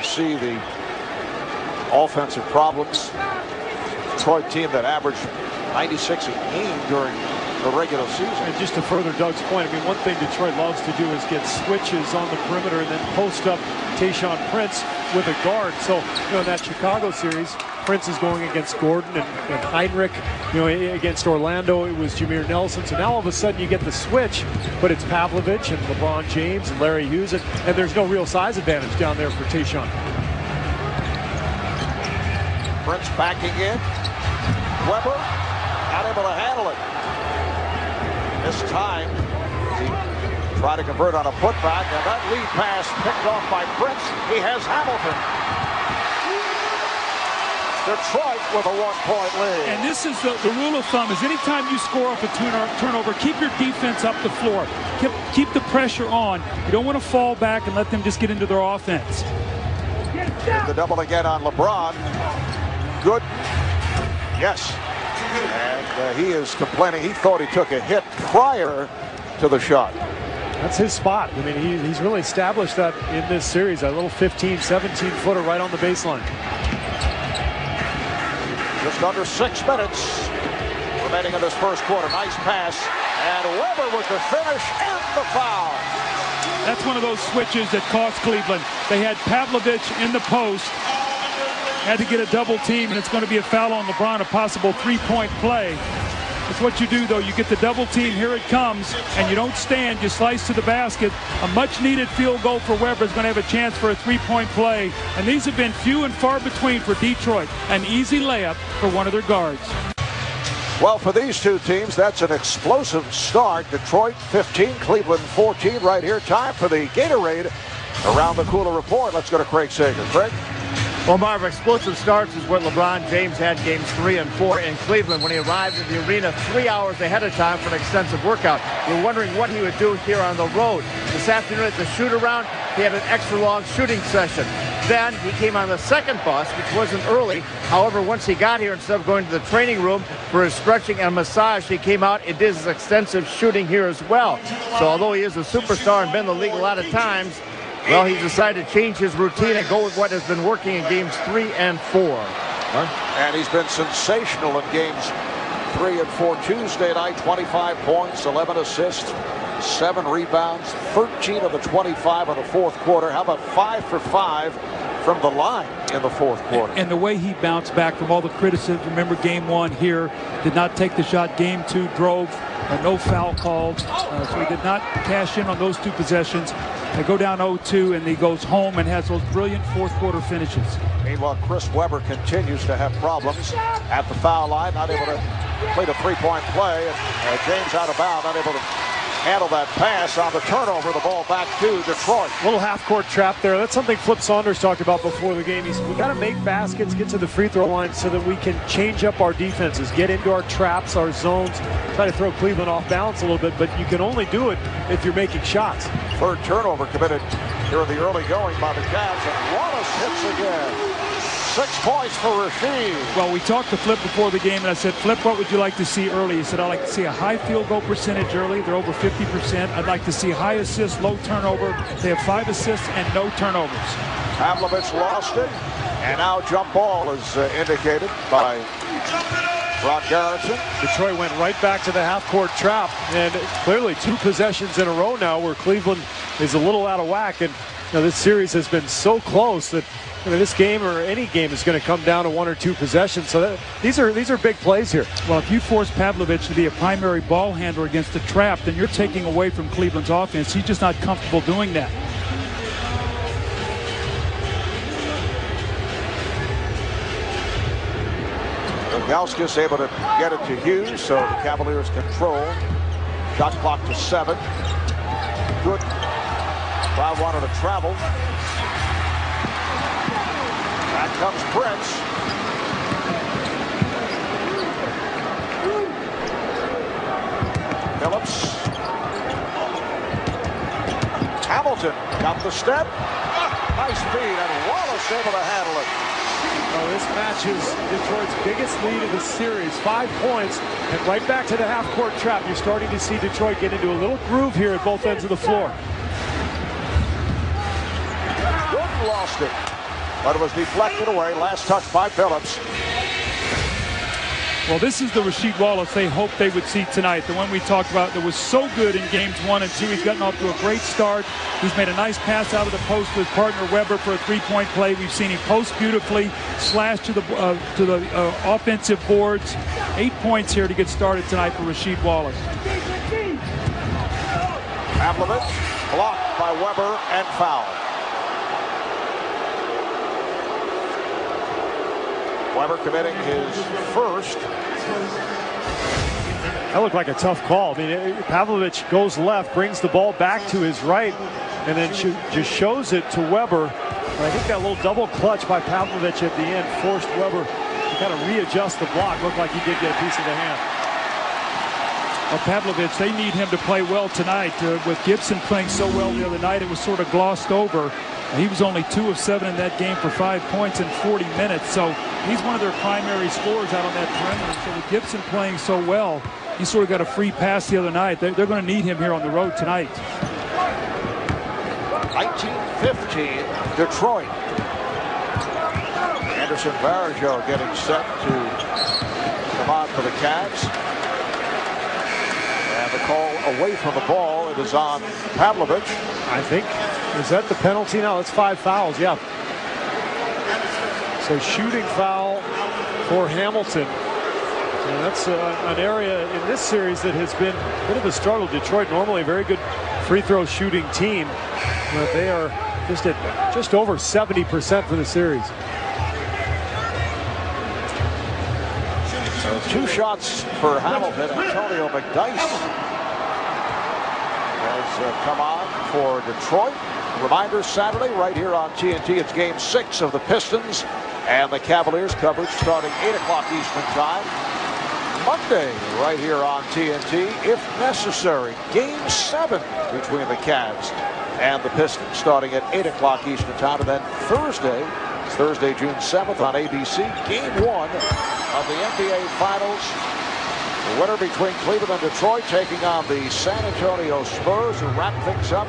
can see the offensive problems. Detroit team that averaged 96 a game during the regular season. And just to further Doug's point, I mean, one thing Detroit loves to do is get switches on the perimeter and then post up Tayshaun Prince with a guard. So, you know, in that Chicago series, Prince is going against Gordon and Heinrich. You know, against Orlando, it was Jameer Nelson. So now all of a sudden you get the switch, but it's Pavlovich and LeBron James and Larry Hughes, and there's no real size advantage down there for Tayshaun. Prince backing in. Weber not able to handle it. This time, he tried to convert on a putback, and that lead pass picked off by Prince. He has Hamilton. Detroit with a 1-point lead. And this is the rule of thumb, is anytime you score off a turnover, keep your defense up the floor. Keep the pressure on. You don't want to fall back and let them just get into their offense. The double again on LeBron. Good. Yes. And he is complaining. He thought he took a hit prior to the shot. That's his spot. I mean, he's really established that in this series. That little 15, 17-footer right on the baseline. Just under 6 minutes remaining in this first quarter. Nice pass. And Weber with the finish and the foul. That's one of those switches that cost Cleveland. They had Pavlovich in the post. Had to get a double team, and it's going to be a foul on LeBron, a possible three-point play. That's what you do, though. You get the double team, here it comes, and you don't stand. You slice to the basket. A much-needed field goal for Weber is going to have a chance for a three-point play. And these have been few and far between for Detroit. An easy layup for one of their guards. Well, for these two teams, that's an explosive start. Detroit 15, Cleveland 14 right here. Time for the Gatorade Around the Cooler Report. Let's go to Craig Sager. Craig? Well, Marv, explosive starts is what LeBron James had games 3 and 4 in Cleveland when he arrived at the arena 3 hours ahead of time for an extensive workout. We're wondering what he would do here on the road. This afternoon at the shoot-around, he had an extra long shooting session. Then he came on the second bus, which wasn't early. However, once he got here, instead of going to the training room for his stretching and massage, he came out and did his extensive shooting here as well. So although he is a superstar and been in the league a lot of times, well, he's decided to change his routine and go with what has been working in games 3 and 4. And he's been sensational in games 3 and 4. Tuesday night, 25 points, 11 assists, 7 rebounds, 13 of the 25 in the fourth quarter. How about 5 for 5 from the line in the fourth quarter? And the way he bounced back from all the criticism. Remember, game 1 here, did not take the shot. Game 2 drove, no foul called. So he did not cash in on those 2 possessions. They go down 0-2, and he goes home and has those brilliant fourth quarter finishes. Meanwhile, Chris Webber continues to have problems at the foul line, not able to play the three-point play. And James out of bounds, not able to handle that pass on the turnover. The ball back to Detroit. Little half-court trap there. That's something Flip Saunders talked about before the game. We got to make baskets, get to the free throw line so that we can change up our defenses, get into our traps, our zones, try to throw Cleveland off balance a little bit. But you can only do it if you're making shots. Third turnover committed here in the early going by the Cavs, and Wallace hits again. 6 points for Rasheed. Well, we talked to Flip before the game, and I said, Flip, what would you like to see early? He said, I'd like to see a high field goal percentage early. They're over 50%. I'd like to see high assists, low turnover. They have 5 assists and no turnovers. Pavlovich lost it, and now jump ball is indicated by Ron Garrison. Detroit went right back to the half-court trap, and clearly 2 possessions in a row now where Cleveland is a little out of whack. And you know, this series has been so close that this game or any game is going to come down to 1 or 2 possessions. So these are big plays here. Well, if you force Pavlovich to be a primary ball handler against the trap, then you're taking away from Cleveland's offense. He's just not comfortable doing that. Ilgauskas able to get it to Hughes, so the Cavaliers control. Shot clock to 7. Good. Crowd wanted to travel. Back comes Prince. Phillips. Hamilton got the step. Nice feed, and Wallace able to handle it. Oh, this match is Detroit's biggest lead of the series, 5 points, and right back to the half-court trap. You're starting to see Detroit get into a little groove here at both ends of the floor. Gordon lost it. but it was deflected away. Last touch by Phillips. Well, this is the Rasheed Wallace they hoped they would see tonight. The one we talked about that was so good in games 1 and 2. He's gotten off to a great start. He's made a nice pass out of the post to his partner Weber for a three-point play. We've seen him post beautifully, slash to the offensive boards. 8 points here to get started tonight for Rasheed Wallace. Pavlovich blocked by Weber and foul. Weber committing his first. That looked like a tough call. I mean, Pavlovich goes left, brings the ball back to his right, and then just shows it to Weber. And I think that little double clutch by Pavlovich at the end forced Weber to kind of readjust the block. Looked like he did get a piece of the hand. Well, Pavlovich, they need him to play well tonight. With Gibson playing so well the other night, it was sort of glossed over. He was only 2 of 7 in that game for 5 points in 40 minutes. So he's one of their primary scorers out on that perimeter. So with Gibson playing so well, he sort of got a free pass the other night. They're going to need him here on the road tonight. 19-15, Detroit. Anderson Varejao getting set to come on for the Cavs. And the call away from the ball, it is on Pavlovich. I think, is that the penalty now? That's 5 fouls, yeah. So shooting foul for Hamilton. And that's an area in this series that has been a bit of a struggle. Detroit normally a very good free throw shooting team, but they are just at just over 70% for the series. So 2 shots for Hamilton. Antonio McDyess has come on for Detroit. Reminder, Saturday right here on TNT. It's game 6 of the Pistons and the Cavaliers. Coverage starting 8 o'clock Eastern time. Monday right here on TNT, if necessary, game 7 between the Cavs and the Pistons starting at 8 o'clock Eastern time. And then Thursday, it's Thursday, June 7th on ABC, game 1 of the NBA Finals. The winner between Cleveland and Detroit taking on the San Antonio Spurs, who wrapped things up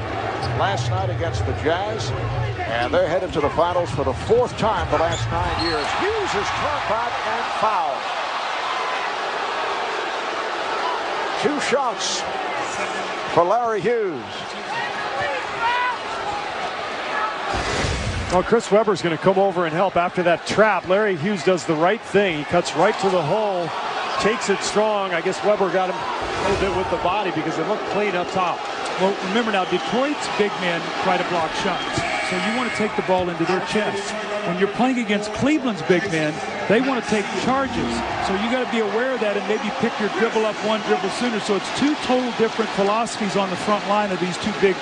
last night against the Jazz. And they're headed to the finals for the 4th time the last 9 years. Hughes is turned back and fouled. 2 shots for Larry Hughes. Well, Chris Webber's going to come over and help after that trap. Larry Hughes does the right thing. He cuts right to the hole, takes it strong. I guess Weber got him a little bit with the body because it looked clean up top. Well, remember now, Detroit's big men try to block shots. So you want to take the ball into their chest. When you're playing against Cleveland's big men, they want to take charges. So you got to be aware of that and maybe pick your dribble up one dribble sooner. So it's 2 total different philosophies on the front line of these 2 big,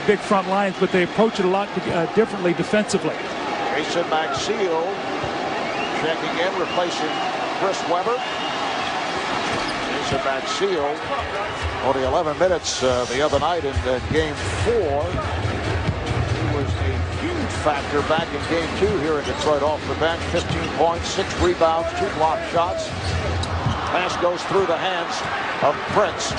big front lines, but they approach it a lot differently defensively. Jason Maxiell checking in, replacing Chris Webber. Jason Maxiell, only 11 minutes the other night in game 4. Was a huge factor back in game 2 here in Detroit off the bench. 15 points, 6 rebounds, 2 blocked shots. Pass goes through the hands of Prince.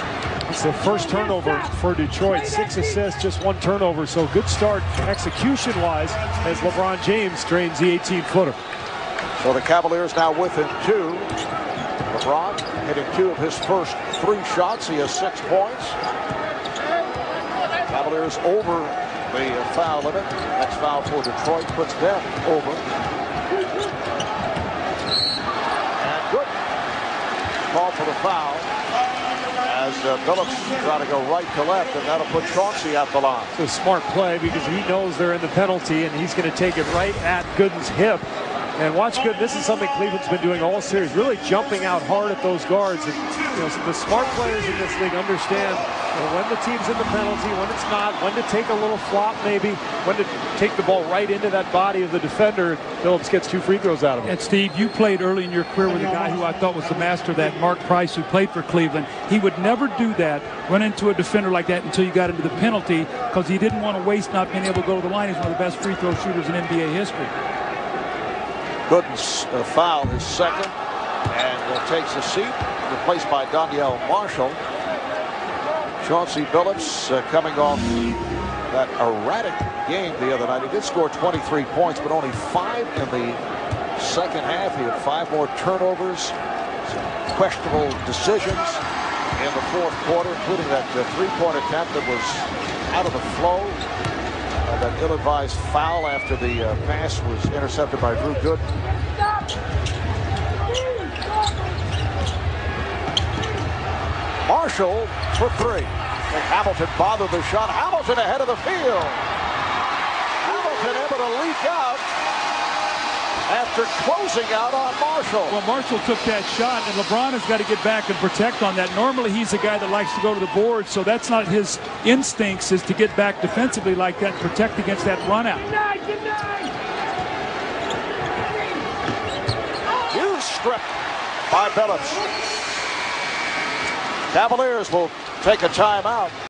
It's the first turnover for Detroit. 6 assists, just 1 turnover. So good start execution-wise as LeBron James drains the 18-footer. So the Cavaliers now within 2. LeBron hitting 2 of his first 3 shots. He has 6 points. Cavaliers over the foul limit. Next foul for Detroit puts them over. And good. Call for the foul as Phillips trying to go right to left, and that'll put Chauncey at the line. It's a smart play because he knows they're in the penalty, and he's going to take it right at Gooden's hip. And watch Gooden. This is something Cleveland's been doing all series, really jumping out hard at those guards. And the smart players in this league understand when the team's in the penalty, when it's not, when to take a little flop maybe, when to take the ball right into that body of the defender. Phillips gets 2 free throws out of it. And Steve, you played early in your career with a guy who I thought was the master of that, Mark Price, who played for Cleveland. He would never do that, run into a defender like that until you got into the penalty, because he didn't want to waste not being able to go to the line. He's one of the best free throw shooters in NBA history. Gooden's foul, his second, and takes a seat, replaced by Donyell Marshall. Chauncey Billups coming off that erratic game the other night. He did score 23 points, but only 5 in the second half. He had 5 more turnovers, some questionable decisions in the fourth quarter, including that three-point attempt that was out of the flow. That ill-advised foul after the pass was intercepted by Drew Gooden. Marshall for 3. Hamilton bothered the shot. Hamilton ahead of the field. Hamilton able to leak out after closing out on Marshall. Well, Marshall took that shot, and LeBron has got to get back and protect on that. Normally, he's a guy that likes to go to the board, so that's not his instincts, is to get back defensively like that and protect against that run out. Hughes stripped by Billups. Cavaliers will take a timeout.